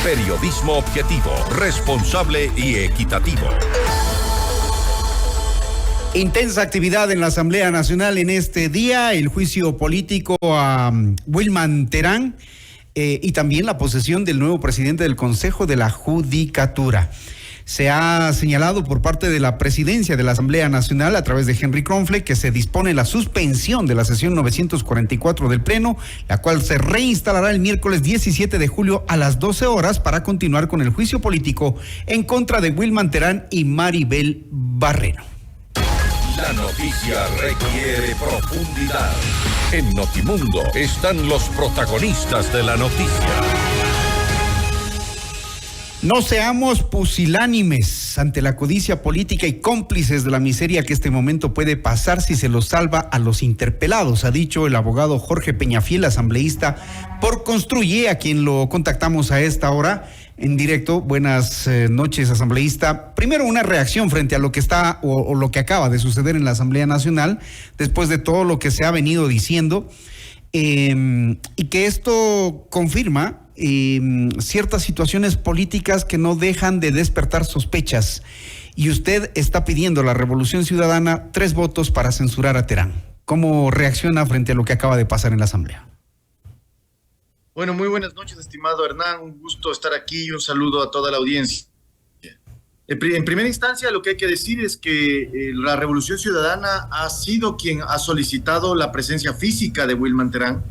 Periodismo objetivo, responsable y equitativo. Intensa actividad en la Asamblea Nacional en este día, el juicio político a Wilman Terán y también la posesión del nuevo presidente del Consejo de la Judicatura. Se ha señalado por parte de la presidencia de la Asamblea Nacional a través de Henry Kronfle que se dispone la suspensión de la sesión 944 del Pleno, la cual se reinstalará el miércoles 17 de julio a las 12 horas para continuar con el juicio político en contra de Wilman Terán y Maribel Barreno. La noticia requiere profundidad. En Notimundo están los protagonistas de la noticia. No seamos pusilánimes ante la codicia política y cómplices de la miseria que este momento puede pasar si se los salva a los interpelados, ha dicho el abogado Jorge Peñafiel, asambleísta por Construye, a quien lo contactamos a esta hora en directo. Buenas noches, asambleísta. Primero, una reacción frente a lo que está o lo que acaba de suceder en la Asamblea Nacional, después de todo lo que se ha venido diciendo, y que esto confirma ciertas situaciones políticas que no dejan de despertar sospechas. Y usted está pidiendo a la Revolución Ciudadana 3 votos para censurar a Terán. ¿Cómo reacciona frente a lo que acaba de pasar en la Asamblea? Bueno, muy buenas noches, estimado Hernán. Un gusto estar aquí y un saludo a toda la audiencia. En primera instancia, lo que hay que decir es que la Revolución Ciudadana ha sido quien ha solicitado la presencia física de Wilman Terán,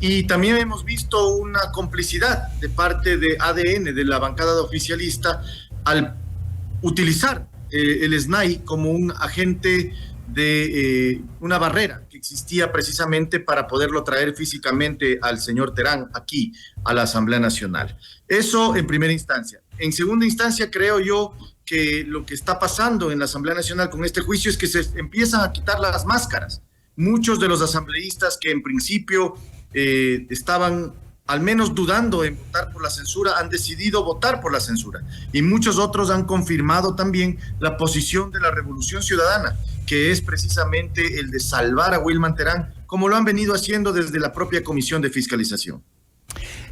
y también hemos visto una complicidad de parte de ADN, de la bancada oficialista, al utilizar el SNAI como un agente de una barrera que existía precisamente para poderlo traer físicamente al señor Terán aquí a la Asamblea Nacional. Eso en primera instancia. En segunda instancia, creo yo que lo que está pasando en la Asamblea Nacional con este juicio es que se empiezan a quitar las máscaras. Muchos de los asambleístas que en principio estaban al menos dudando en votar por la censura, han decidido votar por la censura. Y muchos otros han confirmado también la posición de la Revolución Ciudadana, que es precisamente el de salvar a Wilman Terán, como lo han venido haciendo desde la propia Comisión de Fiscalización.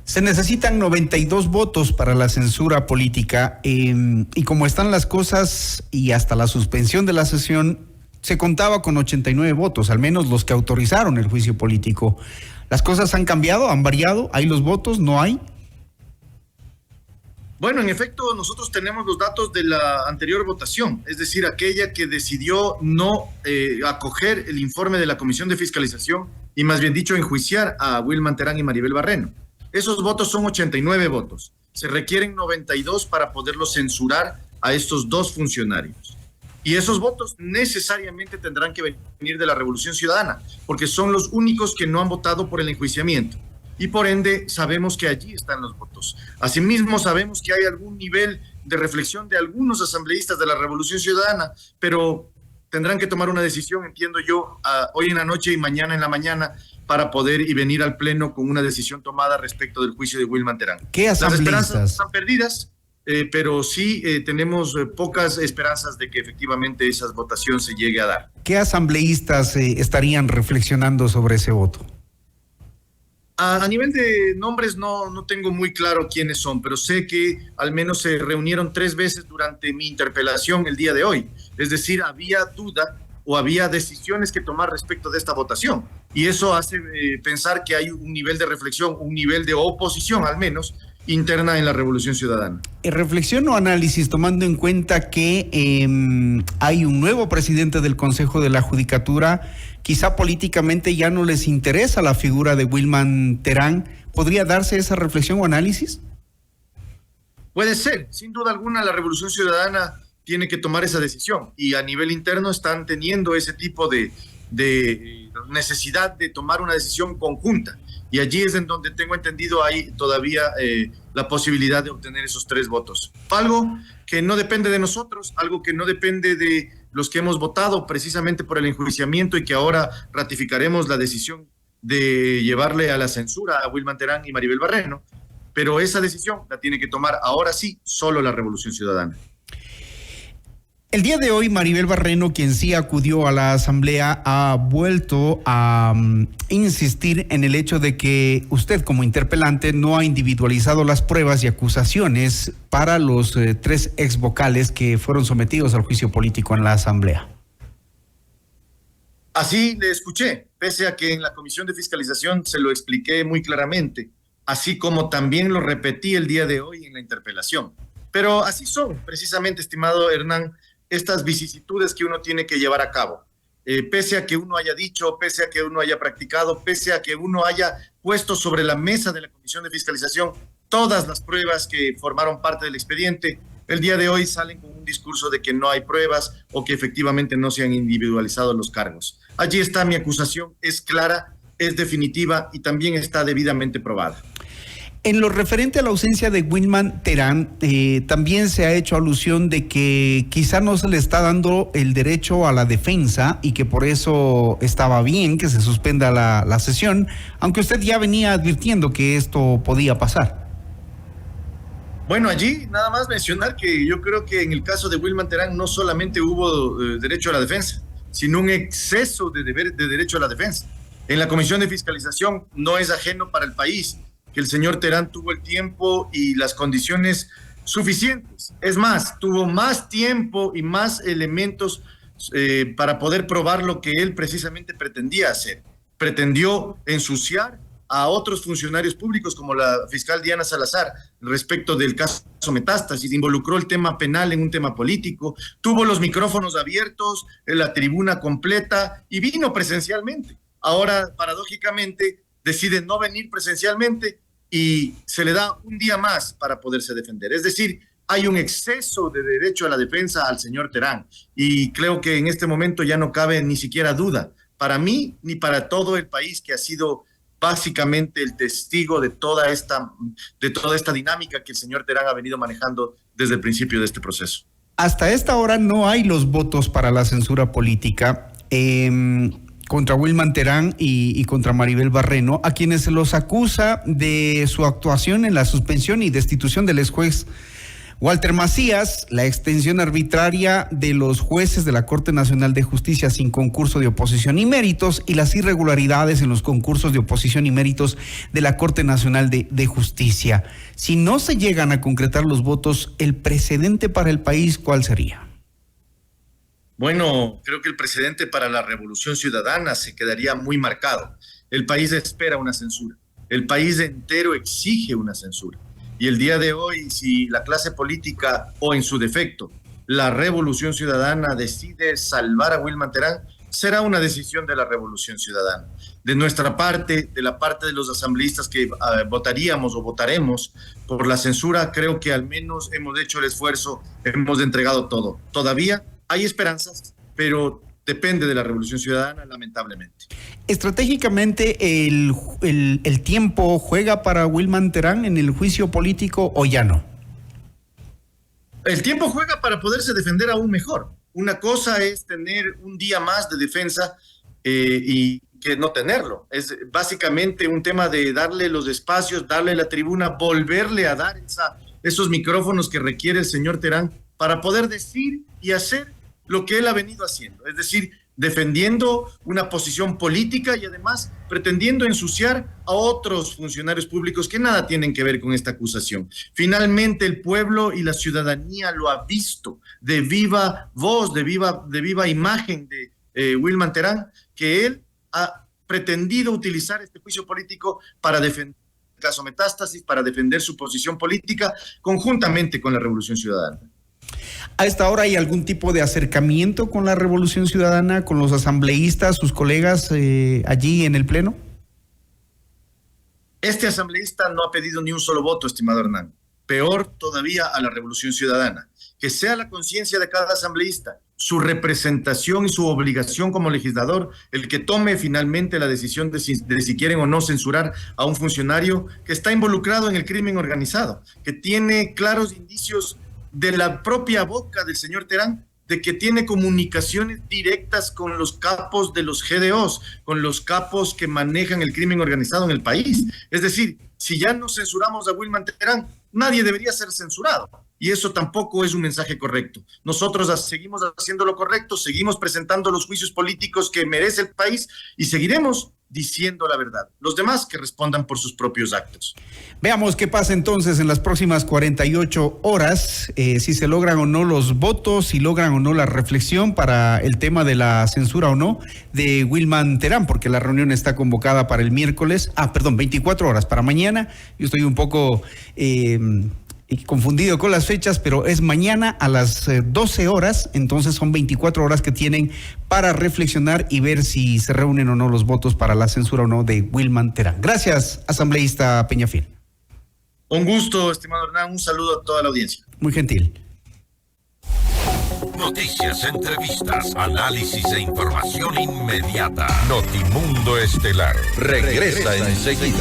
Se necesitan 92 votos para la censura política, y como están las cosas y hasta la suspensión de la sesión, se contaba con 89 votos, al menos los que autorizaron el juicio político. ¿Las cosas han cambiado, han variado? ¿Hay los votos? ¿No hay? Bueno, en efecto, nosotros tenemos los datos de la anterior votación, es decir, aquella que decidió no acoger el informe de la Comisión de Fiscalización y más bien dicho enjuiciar a Wilman Terán y Maribel Barreno. Esos votos son 89 votos. Se requieren 92 para poderlos censurar a estos 2 funcionarios. Y esos votos necesariamente tendrán que venir de la Revolución Ciudadana, porque son los únicos que no han votado por el enjuiciamiento. Y por ende sabemos que allí están los votos. Asimismo sabemos que hay algún nivel de reflexión de algunos asambleístas de la Revolución Ciudadana, pero tendrán que tomar una decisión, entiendo yo, hoy en la noche y mañana en la mañana, para poder y venir al Pleno con una decisión tomada respecto del juicio de Wilman Terán. ¿Qué asambleístas? Las esperanzas están perdidas, pero sí tenemos pocas esperanzas de que efectivamente esa votación se llegue a dar. ¿Qué asambleístas estarían reflexionando sobre ese voto? A nivel de nombres no tengo muy claro quiénes son, pero sé que al menos se reunieron 3 veces durante mi interpelación el día de hoy. Es decir, había duda o había decisiones que tomar respecto de esta votación. Y eso hace pensar que hay un nivel de reflexión, un nivel de oposición al menos, interna en la Revolución Ciudadana. Reflexión o análisis tomando en cuenta que hay un nuevo presidente del Consejo de la Judicatura, quizá políticamente ya no les interesa la figura de Wilman Terán. ¿Podría darse esa reflexión o análisis? Puede ser, sin duda alguna la Revolución Ciudadana tiene que tomar esa decisión y a nivel interno están teniendo ese tipo de necesidad de tomar una decisión conjunta. Y allí es en donde tengo entendido hay todavía la posibilidad de obtener esos 3 votos. Algo que no depende de nosotros, algo que no depende de los que hemos votado precisamente por el enjuiciamiento y que ahora ratificaremos la decisión de llevarle a la censura a Wilman Terán y Maribel Barreno. Pero esa decisión la tiene que tomar ahora sí solo la Revolución Ciudadana. El día de hoy, Maribel Barreno, quien sí acudió a la asamblea, ha vuelto a insistir en el hecho de que usted, como interpelante, no ha individualizado las pruebas y acusaciones para los 3 ex vocales que fueron sometidos al juicio político en la asamblea. Así le escuché, pese a que en la Comisión de Fiscalización se lo expliqué muy claramente, así como también lo repetí el día de hoy en la interpelación. Pero así son, precisamente, estimado Hernán, estas vicisitudes que uno tiene que llevar a cabo. Pese a que uno haya dicho, pese a que uno haya practicado, pese a que uno haya puesto sobre la mesa de la Comisión de Fiscalización todas las pruebas que formaron parte del expediente, el día de hoy salen con un discurso de que no hay pruebas o que efectivamente no se han individualizado los cargos. Allí está mi acusación, es clara, es definitiva y también está debidamente probada. En lo referente a la ausencia de Wilman Terán, también se ha hecho alusión de que quizá no se le está dando el derecho a la defensa y que por eso estaba bien que se suspenda la sesión, aunque usted ya venía advirtiendo que esto podía pasar. Bueno, allí nada más mencionar que yo creo que en el caso de Wilman Terán no solamente hubo derecho a la defensa, sino un exceso de derecho a la defensa. En la Comisión de Fiscalización no es ajeno para el país que el señor Terán tuvo el tiempo y las condiciones suficientes. Es más, tuvo más tiempo y más elementos para poder probar lo que él precisamente pretendía hacer. Pretendió ensuciar a otros funcionarios públicos como la fiscal Diana Salazar respecto del caso Metástasis, involucró el tema penal en un tema político, tuvo los micrófonos abiertos, la tribuna completa y vino presencialmente. Ahora, paradójicamente, decide no venir presencialmente y se le da un día más para poderse defender. Es decir, hay un exceso de derecho a la defensa al señor Terán y creo que en este momento ya no cabe ni siquiera duda para mí ni para todo el país que ha sido básicamente el testigo de toda esta dinámica que el señor Terán ha venido manejando desde el principio de este proceso. Hasta esta hora no hay los votos para la censura política contra Wilman Terán y contra Maribel Barreno, a quienes se los acusa de su actuación en la suspensión y destitución del ex juez Walter Macías, la extensión arbitraria de los jueces de la Corte Nacional de Justicia sin concurso de oposición y méritos y las irregularidades en los concursos de oposición y méritos de la Corte Nacional de Justicia. Si no se llegan a concretar los votos, ¿el precedente para el país cuál sería? Bueno, creo que el precedente para la Revolución Ciudadana se quedaría muy marcado. El país espera una censura. El país entero exige una censura. Y el día de hoy, si la clase política o en su defecto, la Revolución Ciudadana decide salvar a Wilman Terán, será una decisión de la Revolución Ciudadana. De nuestra parte, de la parte de los asambleístas que votaríamos o votaremos por la censura, creo que al menos hemos hecho el esfuerzo, hemos entregado todo. Todavía hay esperanzas, pero depende de la Revolución Ciudadana, lamentablemente. ¿Estratégicamente el tiempo juega para Wilman Terán en el juicio político o ya no? El tiempo juega para poderse defender aún mejor. Una cosa es tener un día más de defensa y que no tenerlo. Es básicamente un tema de darle los espacios, darle la tribuna, volverle a dar esos micrófonos que requiere el señor Terán para poder decir y hacer lo que él ha venido haciendo, es decir, defendiendo una posición política y además pretendiendo ensuciar a otros funcionarios públicos que nada tienen que ver con esta acusación. Finalmente el pueblo y la ciudadanía lo ha visto de viva voz, de viva imagen de Wilman Terán, que él ha pretendido utilizar este juicio político para defender el caso Metástasis, para defender su posición política conjuntamente con la Revolución Ciudadana. ¿A esta hora hay algún tipo de acercamiento con la Revolución Ciudadana, con los asambleístas, sus colegas allí en el Pleno? Este asambleísta no ha pedido ni un solo voto, estimado Hernán. Peor todavía a la Revolución Ciudadana. Que sea la conciencia de cada asambleísta, su representación y su obligación como legislador, el que tome finalmente la decisión de si quieren o no censurar a un funcionario que está involucrado en el crimen organizado, que tiene claros indicios de la propia boca del señor Terán, de que tiene comunicaciones directas con los capos de los GDOs, con los capos que manejan el crimen organizado en el país. Es decir, si ya no censuramos a Wilman Terán, nadie debería ser censurado. Y eso tampoco es un mensaje correcto. Nosotros seguimos haciendo lo correcto, seguimos presentando los juicios políticos que merece el país y seguiremos diciendo la verdad. Los demás que respondan por sus propios actos. Veamos qué pasa entonces en las próximas 48 horas, si se logran o no los votos, si logran o no la reflexión para el tema de la censura o no de Wilman Terán, porque la reunión está convocada para el miércoles, 24 horas para mañana. Yo estoy un poco confundido con las fechas, pero es mañana a las 12 horas, entonces son 24 horas que tienen para reflexionar y ver si se reúnen o no los votos para la censura o no de Wilman Terán. Gracias, asambleísta Peñafiel. Un gusto, estimado Hernán, un saludo a toda la audiencia. Muy gentil. Noticias, entrevistas, análisis e información inmediata. Notimundo Estelar regresa enseguida.